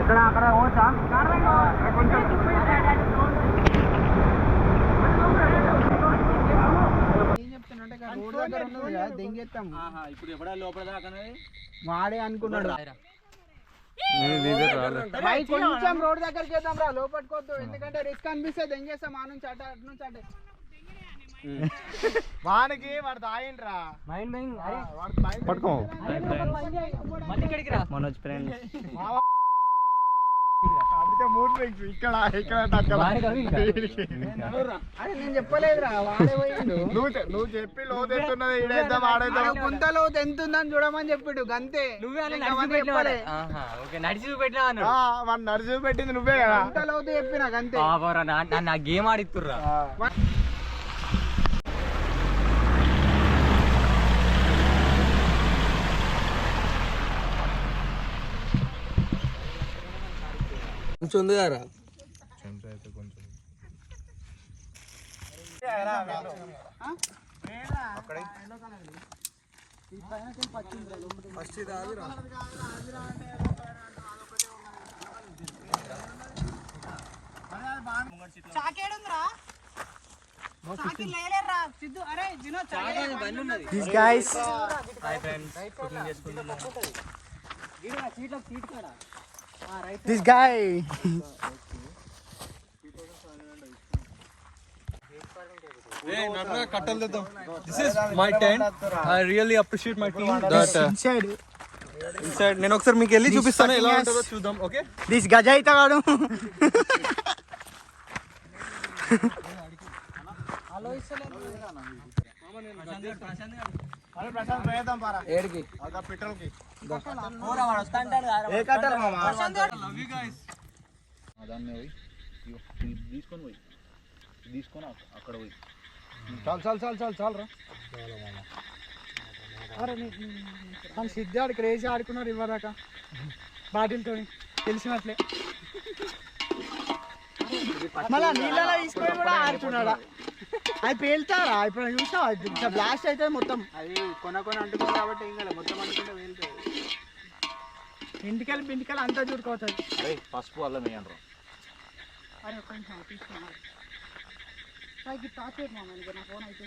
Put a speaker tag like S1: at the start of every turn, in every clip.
S1: ఇక్కడ అక్కడ పోవచ్చా? ఏం చెప్తున్నా రోడ్ దగ్గర ఉన్నది కదా దెంగెత్తాం. ఇప్పుడు ఎప్పుడా లోపల దాకా వాడే అనుకున్నాడు. కొంచెం రోడ్ దగ్గరికి వెళ్దాం రా, లోపట్టుకోవద్దు. ఎందుకంటే రిస్క్ అనిపిస్తుంది. దెంగేస్తాం ఆ నుంచి అటు అటు నుంచి అటు. వానికి వాడు తాగిండ్రా
S2: పట్టుకో
S3: మనోజ్ ఫ్రెండ్
S1: అందుకే 3 డ్రింక్స్ ఇక్కడ అరే నేను చెప్పలేదురా, వాడే పోయిండు. నువ్వు చెప్పి లోతు ఎత్తున్నది ఈడేద్దాం ఆడేద్దాం, కొంత లోతు ఎంత ఉందని చూడమని చెప్పాడు గంతే.
S3: నువ్వే నడిచి చూపెట్టినా
S1: వాడు నడిచి చూపెట్టింది నువ్వే కదా. కొంత లోతు చెప్పినా గంతే.
S3: నా గేమ్ ఆడిస్తుర్రా.
S1: కొంచెం ఉంది కదా This guy.
S2: Hey, Narna, kattal dedam. This is my tent. I really appreciate my team. That inside. నేను ఒకసారి మీకు వెళ్ళి చూపిస్తాను ఎలా ఉంటుందో చూద్దాం. ఓకే.
S1: This గజ ఇతగాడు. హలో ఇస్తలేదు. అరే ప్రశాంత్ వేద్దాం పారా. ఏడికి? అక్కడ పెట్రోల్ కి. పోరా వాడు వస్తా అంటాడు కదా. ఏ కట్టాలి మామ? Prashanth love you guys.
S4: దాన్ని పోయి తీసుకొని పోయి తీసుకొని అక్కడ పోయి
S1: చాలు రా. అరే మన సిద్ధాడు ఇక్కడ వేసి ఆడుకున్నారు ఇవ్వదాకా బాటిల్తో తెలిసినట్లే. మళ్ళా నీళ్ళలో తీసుకొని కూడా ఆడుతున్నాడా? అది పేలుతారా? ఇప్పుడు చూసావా ఇట్లా బ్లాస్ట్ అయితే మొత్తం అది కొన అంటుకోదు కాబట్టి ఏం కాదు, మొత్తం అంటుకుంటే పేలుతుంది. ఇంటికెళ్ళి అంతా చూడుకోవచ్చు.
S4: పసుపు అల్లం వేయండి.
S1: అరే కొంచెం తీసుకున్నా టార్చ్ నా ఫోన్ అయితే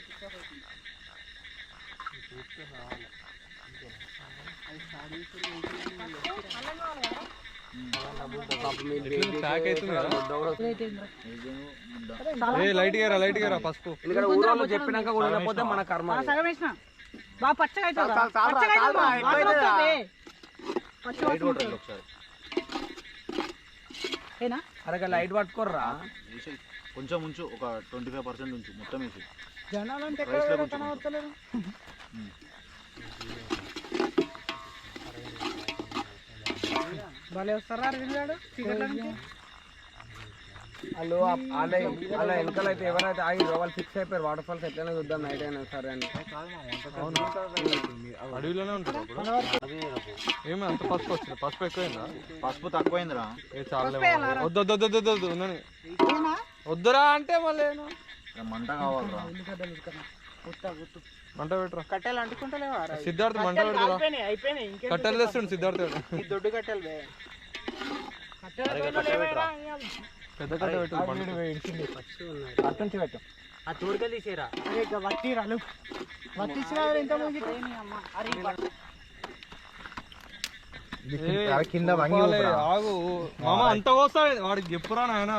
S2: లైట్ గా పసుపు
S3: ఊళ్ళో చెప్పినాక పోతే మన కర్మ.
S1: సగం వేసిన బాగా పచ్చగా
S3: అరే లైట్ పట్టుకోర్రా.
S4: కొంచెం ఉంచు, ఒక 25% ఉంచు, మొత్తం వేసి.
S1: జనాలంటే భలే వస్తారా
S3: అలా వెనకాల అయితే ఎవరైతే ఆగి వాళ్ళు ఫిక్స్ అయిపోయారు వాటర్ ఫాల్స్ ఎట్లయినా చూద్దాం నైట్ అయినా సరే అని.
S2: అడవిలోనే ఉంటుంది. ఏమి అంత పసుపు వచ్చింది? పసుపు ఎక్కువైందా?
S4: పసుపు తక్కువైందిరా.
S2: వద్దు వద్దురా అంటే మళ్ళీ
S4: మంట కావాలరా.
S2: మంట పెట్టరా.
S1: కట్టెలు అంటుకుంటలేవా?
S2: సిద్ధార్థ మంట పెడతారా? కట్టెలు తెస్తుండు సిద్ధార్థ.
S1: దొడ్డు కట్టెలు
S2: పెద్ద కట్ట పెట్టు.
S3: అట్టుంచి పెట్టు. ఆ తోడుకెళ్ళి తీసేరా.
S1: వట్టిరాలు వట్టించిన ఎంత
S2: కింద ఆగు మామ, అంత కోస్తాడు వాడికి చెప్పురా నాయన.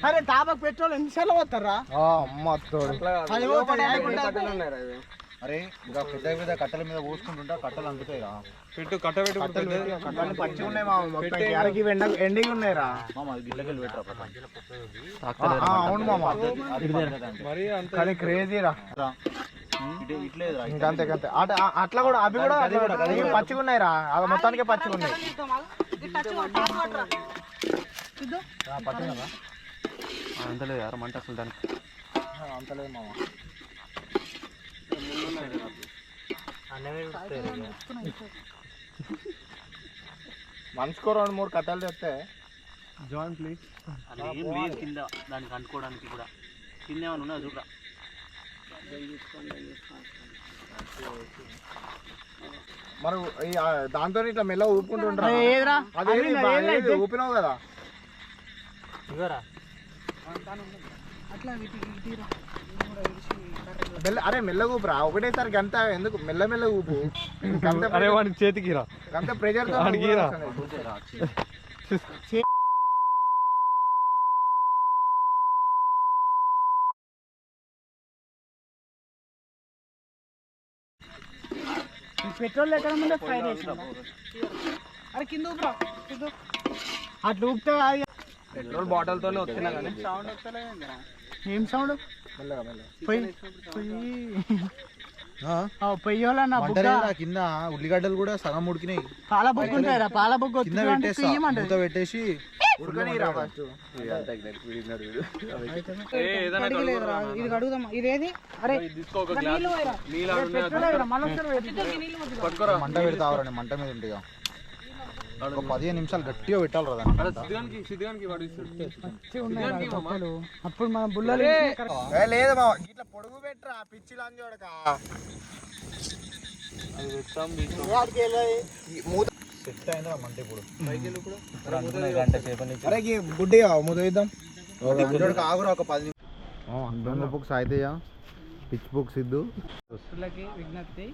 S1: అరే డాబాకు పెట్రోల్ ఎన్నిసార్లు పోతారా?
S4: అరే ఇంకా పెద్ద కట్టెల మీద పోసుకుంటుంటా కట్టెలు అందుతాయిరా.
S2: పెట్టు కట్ట పెట్టు.
S4: కట్టెలు పచ్చిగా ఉన్నాయి మామ,
S1: ఎండింగ్ ఉన్నాయిరా
S4: మామ. అది గిల్లకెళ్ళి పెట్టరా.
S1: అవును మామ,
S2: మరి అంత
S1: క్రేజీ రా.
S4: ఇట్లేదురా
S1: ఇంకంతే అట్లా కూడా అవి కూడా పచ్చిగా ఉన్నాయిరా. అది మొత్తానికి పచ్చిగా ఉన్నాయి.
S2: అంతలేదు యారు మంట అసలు దానికి
S1: అంతలేదు మామ. మనసుకో 2-3 కట్టెలు తెస్తే
S2: జాయిన్ ప్లీజ్.
S3: ఏం లేదు కింద దానికి అంటుకోవడానికి కూడా. కింద ఏమైనా ఉన్నా చూడరా.
S4: మనం దాంతో ఇట్లా మెల్ల ఊపుకుంటుంటారా
S1: ఏదిరా
S4: అదే ఊపినావు కదా అరే మెల్లగా ఊపురా ఒకటేసారి గంట ఎందుకు మెల్ల ఊపు
S2: అరే వాడి చేతికి రా
S4: గంట ప్రెజర్
S1: పెట్రోల్ ఎక్కడ ముందే ఫైర్ చేసిన అరే కింద ఊపురా అట్లా ఊపితే
S3: పెట్రోల్ బాటిల్ తోనే వస్తున్నా కానీ
S1: ఏం సౌండ్ పొయ్యి
S4: కింద ఉల్లిగడ్డలు కూడా సగం ఉడికినాయి
S1: పాల బొగ్గు ఉంటాయిరా పాల బొగ్గు
S4: కింద పెట్టేసి మూత పెట్టేసి
S1: ఇది అడుగుదాం ఇదేది అరే
S4: మంట పెడతావరా మంట మీద ఉంటాయి ఒక 15 నిమిషాలు గట్టిగా పెట్టాలి
S1: అప్పుడు మన బుల్లలు
S4: లేదు ఇట్లా పొడుగు పెట్టరా పిచ్చి లాంటి చూడక సెట్ అయిందా మంట ఇప్పుడు గుడ్డిగా మూత వేద్దాం ఆగురా ఒక 10 నిమిషాలు బుక్స్ అయితే పిచ్ బుక్స్ ఇద్దు
S1: విజ్ఞప్తి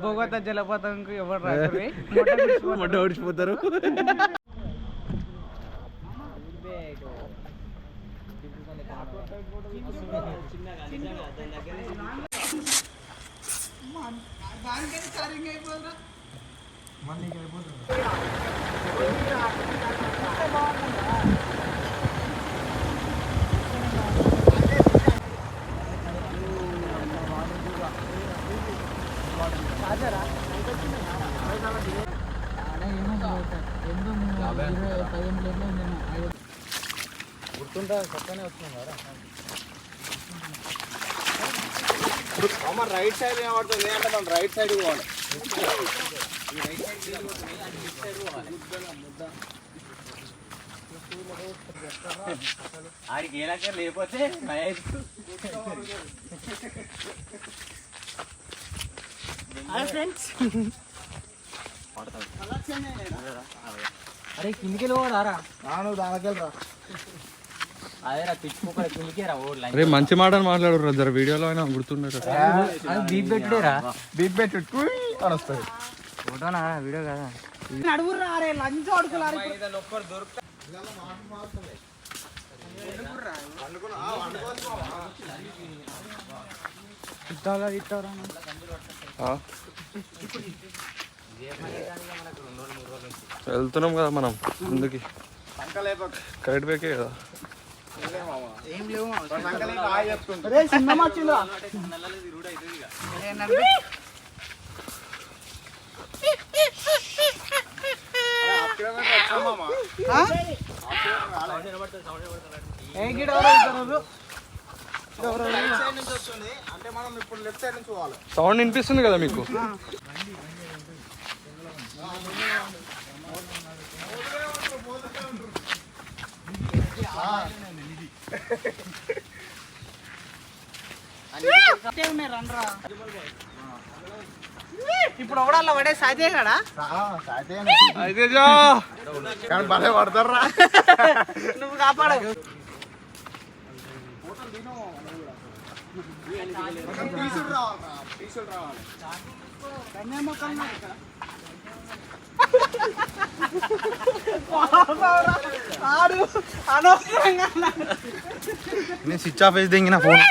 S1: భోగవత జలపాతంకు ఎవరు రాకరే
S2: మొట్ట ఓడిచిపోతారు
S4: గుర్తుంటా చక్కనే వస్తున్నాం కదా రైట్ సైడ్ ఏమడుతుంది అంటే మనం రైట్ సైడ్ పోవాలి
S3: ఆడికి ఏలాక లేకపోతే
S1: అరే కిందికి వెళ్ళిపోడారా
S4: నువ్వు దానికెళ్ళరా
S3: అదేరా పిచ్చుకోక కిందికి రా ఓ లైన్
S2: అరే మంచి మాటలు మాట్లాడరు జర వీడియోలో అయినా గుర్తుండట
S3: బీప్ పెట్టుడేరా
S4: బీప్ పెట్టు అని వస్తుంది
S3: ఫోటోనా వీడియో కదా
S1: అడుగురా అరే లంచ్ అడుగులారు
S2: వెళ్తున్నాం కదా మనం ముందుకి కరెక్ట్ బేకే కదా
S1: ఏం లేవు అరే సినిమా వచ్చిందా
S4: అంటే మనం ఇప్పుడు లెఫ్ట్ సైడ్ నుంచి పోవాలి
S2: సౌండ్ వినిపిస్తుంది కదా మీకు
S1: ఇప్పుడు ఒకడల్లా పడే సాధ్యే కదా
S2: అయితే
S4: కానీ భలే పడతారా
S1: నువ్వు కాపాడు
S4: నేను స్విచ్ ఆఫ్ వేసి దింగిన ఫోన్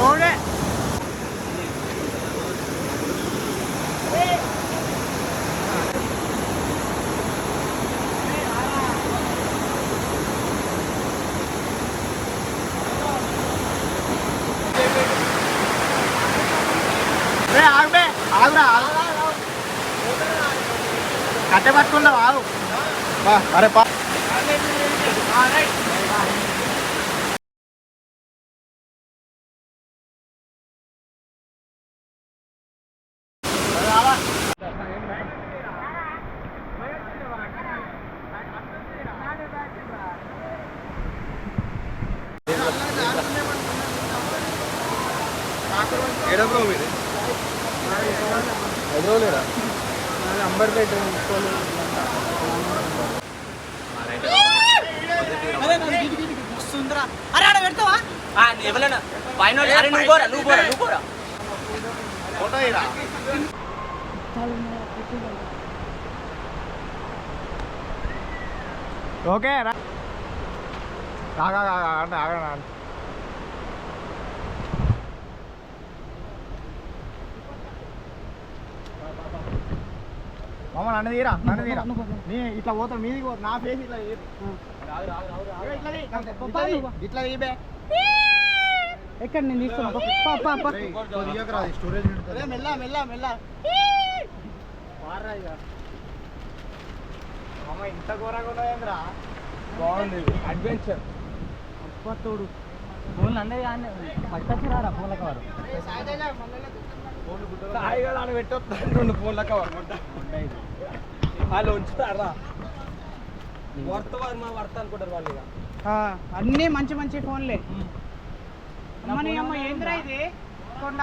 S1: పోడే ఆగుబే ఆగురా కట్టె పట్టుకుందాం ఆగు
S4: అరే పా
S2: ఏడా బ్రో మీరు
S4: హైదరాబాద్
S3: అంబర్పేట
S1: వస్తుందిరా అరే ఆడ పెడతావా
S5: ఎవరైనా పైన అరే నువ్వు పోరా
S4: ఫోటో ఇరా
S1: ఓకే రా
S4: ఆగండి మామ నన్ను తీరా నీ ఇట్లా పోతా మీదికి పోతా నా ఫేస్ ఇట్లా ఇట్లా తీబే
S1: ఎక్కడ నేను తీసుకున్నా
S4: స్టోరేజ్
S1: మెల్ల మెల్ల మెల్ల
S4: మామ ఇంత ఘోరంగా ఉన్నాయంద్రా
S3: బాగుంది అడ్వెంచర్
S1: తోడు ఫోన్లు అందరి పట్టుకొచ్చిరారా ఫోన్ల కవరు
S3: హాయిగా దాన్ని పెట్టొస్తాను 2 ఫోన్ల కవర్ వాళ్ళు ఉంచుతారా వర్త అనుకుంటారు వాళ్ళు ఇక
S1: అన్నీ మంచి మంచి ఫోన్లే అమ్మ నీ అమ్మ ఏంద్రా ఇది కొండ